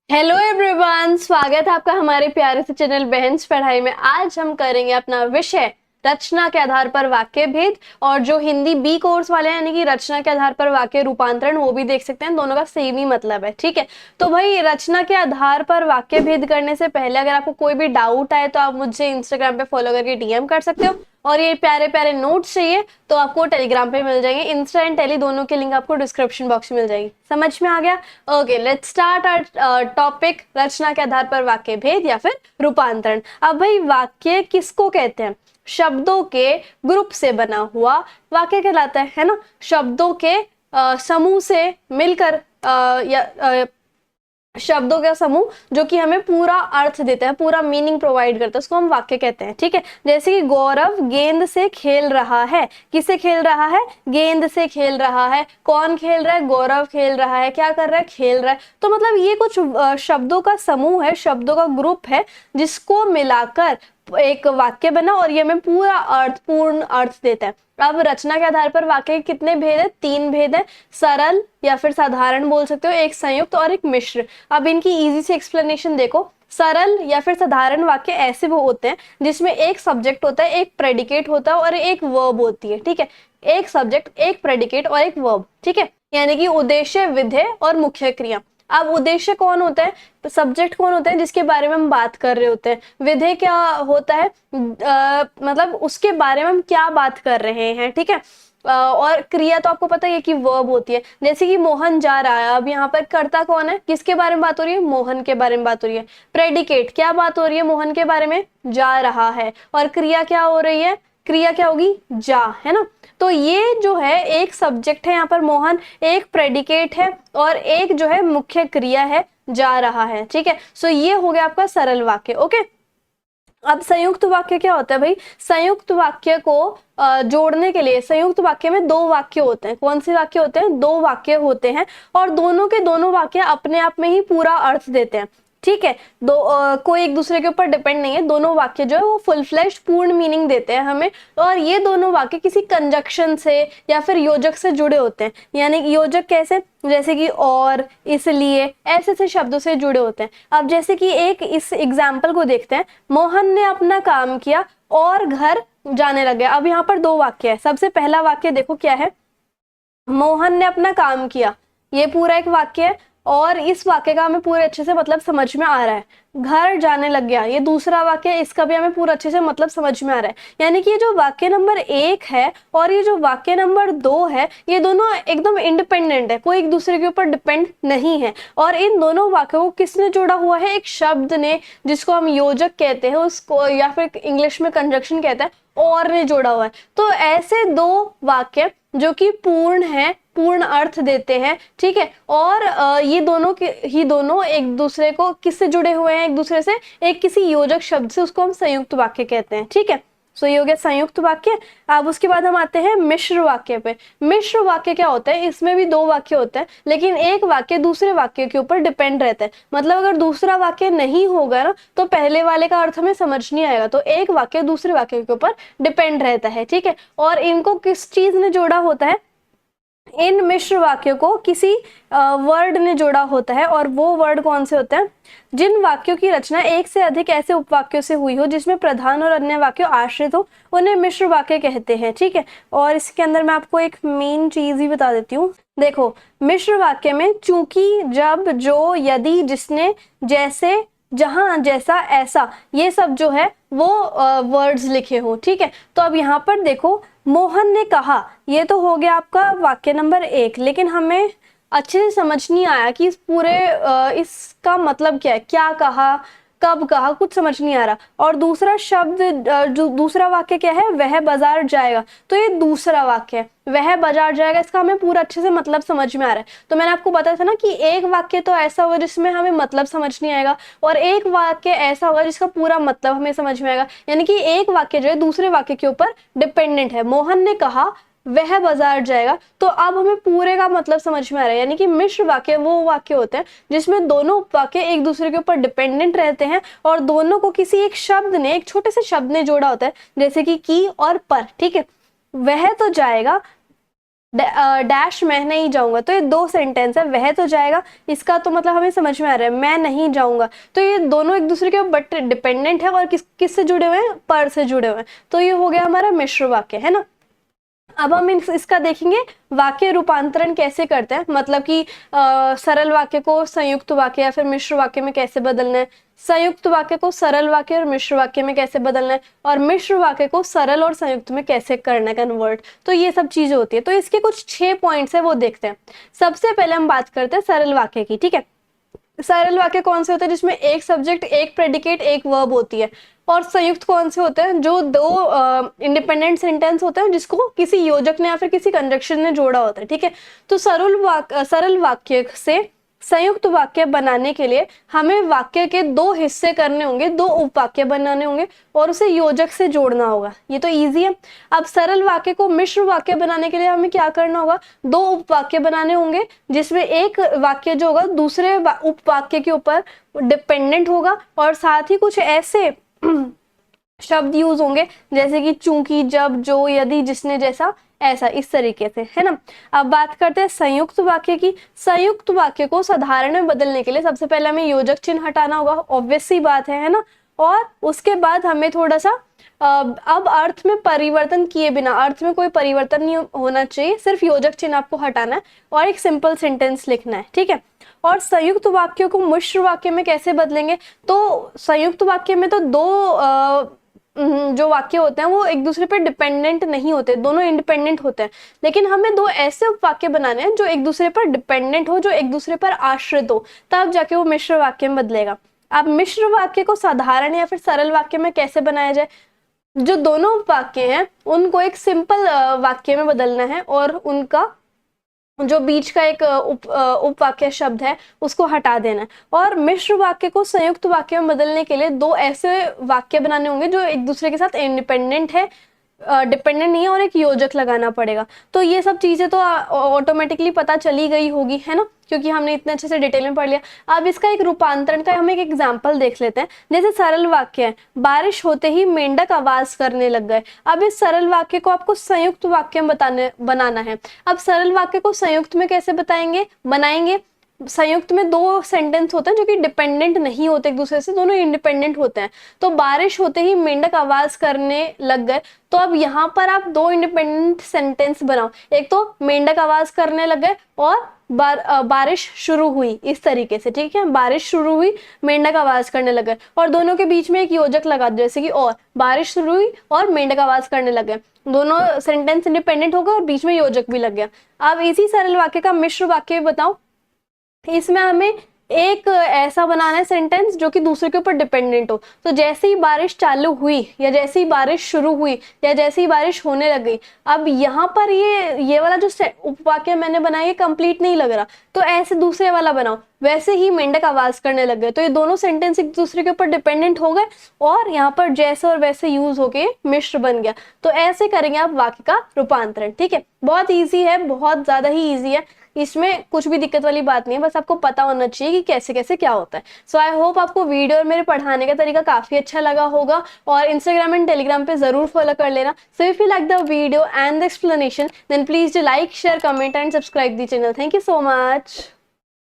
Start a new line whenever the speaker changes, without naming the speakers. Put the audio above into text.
Hello everyone, स्वागत है आपका हमारे प्यारे से चैनल बहन्स पढ़ाई में। आज हम करेंगे अपना विषय रचना के आधार पर वाक्य भेद। और जो हिंदी बी कोर्स वाले हैं यानी कि रचना के आधार पर वाक्य रूपांतरण, वो भी देख सकते हैं। दोनों का सेम ही मतलब है, ठीक है। तो भाई, रचना के आधार पर वाक्य भेद करने से पहले अगर आपको कोई भी डाउट आए तो आप मुझे इंस्टाग्राम पे फॉलो करके डीएम कर सकते हो। और ये प्यारे प्यारे नोट्स चाहिए तो आपको टेलीग्राम पे मिल जाएंगे। इंस्टा एंड टेली दोनों के लिंक आपको डिस्क्रिप्शन बॉक्स में मिल जाएगी। समझ में आ गया? Okay, let's start our topic, रचना के आधार पर वाक्य भेद या फिर रूपांतरण। अब भाई, वाक्य किसको कहते हैं? शब्दों के ग्रुप से बना हुआ वाक्य कहलाता है ना। शब्दों के समूह से मिलकर शब्दों का समूह जो कि हमें पूरा अर्थ देता है, पूरा मीनिंग प्रोवाइड करता है, उसको हम वाक्य कहते हैं, ठीक है। जैसे कि गौरव गेंद से खेल रहा है। किससे खेल रहा है? गेंद से खेल रहा है। कौन खेल रहा है? गौरव खेल रहा है। क्या कर रहा है? खेल रहा है। तो मतलब ये कुछ शब्दों का समूह है, शब्दों का ग्रुप है, जिसको मिलाकर एक वाक्य बना और ये हमें पूरा अर्थ, पूर्ण अर्थ देता है। अब रचना के आधार पर वाक्य के कितने भेद है? 3 भेद है। सरल या फिर साधारण बोल सकते हो, एक संयुक्त और एक मिश्र। अब इनकी इजी से एक्सप्लेनेशन देखो। सरल या फिर साधारण वाक्य ऐसे वो होते हैं जिसमें एक सब्जेक्ट होता है, एक प्रेडिकेट होता है और एक वर्ब होती है, ठीक है। एक सब्जेक्ट, एक प्रेडिकेट और एक वर्ब, ठीक है। यानी कि उद्देश्य, विधेय और मुख्य क्रिया। अब उद्देश्य कौन होता है? सब्जेक्ट कौन होता है जिसके बारे में हम बात कर रहे होते हैं? विधेय क्या होता है? मतलब उसके बारे में हम क्या बात कर रहे हैं, ठीक है। और क्रिया तो आपको पता ही है कि वर्ब होती है। जैसे कि मोहन जा रहा है, अब यहाँ पर कर्ता कौन है? किसके बारे में बात हो रही है? मोहन के बारे में बात हो रही है। प्रेडिकेट, क्या बात हो रही है? मोहन के बारे में, जा रहा है। और क्रिया क्या हो रही है? क्रिया क्या होगी? जा, है ना। तो ये जो है एक सब्जेक्ट है यहाँ पर मोहन, एक प्रेडिकेट है और एक जो है मुख्य क्रिया है, जा रहा है, ठीक है। सो ये हो गया आपका सरल वाक्य। ओके, अब संयुक्त वाक्य क्या होता है भाई? संयुक्त वाक्य को जोड़ने के लिए संयुक्त वाक्य में 2 वाक्य होते हैं। कौन से वाक्य होते हैं? 2 वाक्य होते हैं और दोनों के दोनों वाक्य अपने आप में ही पूरा अर्थ देते हैं, ठीक है। कोई एक दूसरे के ऊपर डिपेंड नहीं है। दोनों वाक्य जो है वो फुल फ्लैश पूर्ण मीनिंग देते हैं हमें। और ये दोनों वाक्य किसी कंजक्शन से या फिर योजक से जुड़े होते हैं। यानी कि योजक कैसे? जैसे कि और, इसलिए, ऐसे ऐसे शब्दों से जुड़े होते हैं। अब जैसे कि एक इस एग्जाम्पल को देखते हैं। मोहन ने अपना काम किया और घर जाने लग गया। अब यहाँ पर 2 वाक्य है। सबसे पहला वाक्य देखो क्या है? मोहन ने अपना काम किया, ये पूरा एक वाक्य है और इस वाक्य का हमें पूरे अच्छे से मतलब समझ में आ रहा है। घर जाने लग गया, ये दूसरा वाक्य है, इसका भी हमें पूरा अच्छे से मतलब समझ में आ रहा है। यानी कि ये जो वाक्य नंबर 1 है और ये जो वाक्य नंबर 2 है, ये दोनों एकदम इंडिपेंडेंट है, कोई एक दूसरे के ऊपर डिपेंड नहीं है। और इन दोनों वाक्यों को किसने जोड़ा हुआ है? एक शब्द ने, जिसको हम योजक कहते हैं उसको, या फिर इंग्लिश में कंजक्शन कहते हैं, और ने जोड़ा हुआ है। तो ऐसे 2 वाक्य जो कि पूर्ण है, पूर्ण अर्थ देते हैं, ठीक है। और ये दोनों के ही दोनों एक दूसरे को किससे जुड़े हुए हैं? एक दूसरे से, एक किसी योजक शब्द से, उसको हम संयुक्त वाक्य कहते हैं, ठीक है। सो ये हो गया संयुक्त वाक्य। अब उसके बाद हम आते हैं मिश्र वाक्य पे। मिश्र वाक्य क्या होता है? इसमें भी 2 वाक्य होते हैं, लेकिन एक वाक्य दूसरे वाक्य के ऊपर डिपेंड रहता है। मतलब अगर दूसरा वाक्य नहीं होगा ना तो पहले वाले का अर्थ हमें समझ नहीं आएगा। तो एक वाक्य दूसरे वाक्य के ऊपर डिपेंड रहता है, ठीक है। और इनको किस चीज ने जोड़ा होता है? इन मिश्र वाक्यों को किसी वर्ड ने जोड़ा होता है। और वो वर्ड कौन से होते हैं? जिन वाक्यों की रचना एक से अधिक ऐसे उपवाक्यों से हुई हो जिसमें प्रधान और अन्य वाक्य आश्रित हो, उन्हें मिश्र वाक्य कहते हैं, ठीक है। और इसके अंदर मैं आपको एक मेन चीज ही बता देती हूँ। देखो, मिश्र वाक्य में चूंकि, जब, जो, यदि, जिसने, जैसे, जहां, जैसा, ऐसा, ये सब जो है वो वर्ड्स लिखे हो, ठीक है। तो अब यहाँ पर देखो, मोहन ने कहा, ये तो हो गया आपका वाक्य नंबर 1, लेकिन हमें अच्छे से समझ नहीं आया कि इस पूरे इसका मतलब क्या है, क्या कहा, कब कहा, कुछ समझ नहीं आ रहा। और दूसरा शब्द, जो दूसरा वाक्य क्या है? वह बाजार जाएगा। तो ये दूसरा वाक्य है, वह बाजार जाएगा, इसका हमें पूरा अच्छे से मतलब समझ में आ रहा है। तो मैंने आपको बताया था ना कि एक वाक्य तो ऐसा होगा जिसमें हमें मतलब समझ नहीं आएगा और एक वाक्य ऐसा होगा जिसका पूरा मतलब हमें समझ में आएगा। यानी कि एक वाक्य जो है दूसरे वाक्य के ऊपर डिपेंडेंट है। मोहन ने कहा, वह बाजार जाएगा, तो अब हमें पूरे का मतलब समझ में आ रहा है। यानी कि मिश्र वाक्य वो वाक्य होते हैं जिसमें दोनों वाक्य एक दूसरे के ऊपर डिपेंडेंट रहते हैं और दोनों को किसी एक शब्द ने, एक छोटे से शब्द ने जोड़ा होता है, जैसे कि और पर, ठीक है। वह तो जाएगा, डैश मैं नहीं जाऊंगा, तो ये दो सेंटेंस है, वह तो जाएगा, इसका तो मतलब हमें समझ में आ रहा है, मैं नहीं जाऊंगा, तो ये दोनों एक दूसरे के बट डिपेंडेंट है और किस से जुड़े हुए हैं, पर से जुड़े हुए हैं, तो ये हो गया हमारा मिश्र वाक्य, है ना। अब हम इसका देखेंगे वाक्य रूपांतरण कैसे करते हैं, मतलब कि सरल वाक्य को संयुक्त वाक्य या फिर मिश्र वाक्य में कैसे बदलना है, संयुक्त वाक्य को सरल वाक्य और मिश्र वाक्य में कैसे बदलना है, और मिश्र वाक्य को सरल और संयुक्त में कैसे करना है कन्वर्ट, तो ये सब चीजें होती है। तो इसके कुछ 6 पॉइंट्स है वो देखते हैं। सबसे पहले हम बात करते हैं सरल वाक्य की, ठीक है। सरल वाक्य कौन से होते हैं जिसमें एक सब्जेक्ट, एक प्रेडिकेट, एक वर्ब होती है। और संयुक्त कौन से होते हैं, जो दो इंडिपेंडेंट सेंटेंस होते हैं जिसको किसी योजक ने या फिर किसी कंजक्शन ने जोड़ा होता है, ठीक है। तो सरल वाक्य से संयुक्त वाक्य बनाने के लिए हमें वाक्य के दो हिस्से करने होंगे, दो उपवाक्य बनाने होंगे और उसे योजक से जोड़ना होगा, ये तो इजी है। अब सरल वाक्य को मिश्र वाक्य बनाने के लिए हमें क्या करना होगा, दो उपवाक्य बनाने होंगे जिसमें एक वाक्य जो होगा दूसरे उपवाक्य के ऊपर डिपेंडेंट होगा और साथ ही कुछ ऐसे शब्द यूज होंगे जैसे कि चूंकि, जब, जो, यदि, जिसने, जैसा, ऐसा, इस तरीके से, है ना। अब बात करते हैं संयुक्त वाक्य की। संयुक्त वाक्य को साधारण में बदलने के लिए सबसे पहले हमें योजक चिन्ह हटाना होगा, ऑब्वियस सी बात है ना। और उसके बाद हमें थोड़ा सा अब अर्थ में परिवर्तन किए बिना, अर्थ में कोई परिवर्तन नहीं होना चाहिए, सिर्फ योजक चिन्ह आपको हटाना है और एक सिंपल सेंटेंस लिखना है, ठीक है। और संयुक्त वाक्यों को मिश्र वाक्य में कैसे बदलेंगे, तो संयुक्त वाक्य में तो दो जो वाक्य होते हैं वो एक दूसरे पर डिपेंडेंट नहीं होते, दोनों इंडिपेंडेंट होते हैं, लेकिन हमें दो ऐसे उपवाक्य बनाने हैं जो एक दूसरे पर डिपेंडेंट हो, जो एक दूसरे पर आश्रित हो, तब जाके वो मिश्र वाक्य में बदलेगा। अब मिश्र वाक्य को साधारण या फिर सरल वाक्य में कैसे बनाया जाए, जो दोनों वाक्य हैं उनको एक सिंपल वाक्य में बदलना है और उनका जो बीच का एक उपवाक्य शब्द है उसको हटा देना है। और मिश्र वाक्य को संयुक्त वाक्य में बदलने के लिए दो ऐसे वाक्य बनाने होंगे जो एक दूसरे के साथ इंडिपेंडेंट है, डिपेंडेंट नहीं है, और एक योजक लगाना पड़ेगा। तो ये सब चीजें तो ऑटोमेटिकली पता चली गई होगी, है ना, क्योंकि हमने इतने अच्छे से डिटेल में पढ़ लिया। अब इसका एक रूपांतरण का हम एक एग्जाम्पल देख लेते हैं। जैसे सरल वाक्य है, बारिश होते ही मेंढक आवाज करने लग गए। अब इस सरल वाक्य को आपको संयुक्त वाक्य में बनाना है। अब सरल वाक्य को संयुक्त में कैसे बनाएंगे, संयुक्त में दो सेंटेंस होते हैं जो कि डिपेंडेंट नहीं होते एक दूसरे से, दोनों इंडिपेंडेंट होते हैं। तो बारिश होते ही मेंढक आवाज करने लग गए, तो अब यहाँ पर आप दो इंडिपेंडेंट सेंटेंस बनाओ, एक तो मेंढक आवाज करने लग गए और बारिश शुरू हुई, इस तरीके से, ठीक है। बारिश शुरू हुई, मेंढक आवाज करने लग गए, और दोनों के बीच में एक योजक लगा दो, जैसे कि और बारिश शुरू हुई और मेंढक आवाज करने लग गए, दोनों सेंटेंस इंडिपेंडेंट हो गए और बीच में योजक भी लग गया। अब इसी सरल वाक्य का मिश्र वाक्य बताओ। इसमें हमें एक ऐसा बनाना है सेंटेंस जो कि दूसरे के ऊपर डिपेंडेंट हो। तो जैसे ही बारिश चालू हुई या जैसे ही बारिश शुरू हुई या जैसे ही बारिश होने लग गई, अब यहाँ पर ये वाला जो उपवाक्य मैंने बनाया ये कंप्लीट नहीं लग रहा, तो ऐसे दूसरे वाला बनाओ, वैसे ही मेंढक आवाज करने लग गए। तो ये दोनों सेंटेंस एक दूसरे के ऊपर डिपेंडेंट हो गए और यहाँ पर जैसे और वैसे यूज होके मिश्र बन गया। तो ऐसे करेंगे आप वाक्य का रूपांतरण, ठीक है। बहुत ईजी है, बहुत ज्यादा ही ईजी है, इसमें कुछ भी दिक्कत वाली बात नहीं है, बस आपको पता होना चाहिए कि कैसे कैसे क्या होता है। सो आई होप आपको वीडियो और मेरे पढ़ाने का तरीका काफी अच्छा लगा होगा, और इंस्टाग्राम एंड टेलीग्राम पे जरूर फॉलो कर लेना। So if you like the video and the explanation then please do like, share, comment and subscribe the channel. Thank you so much.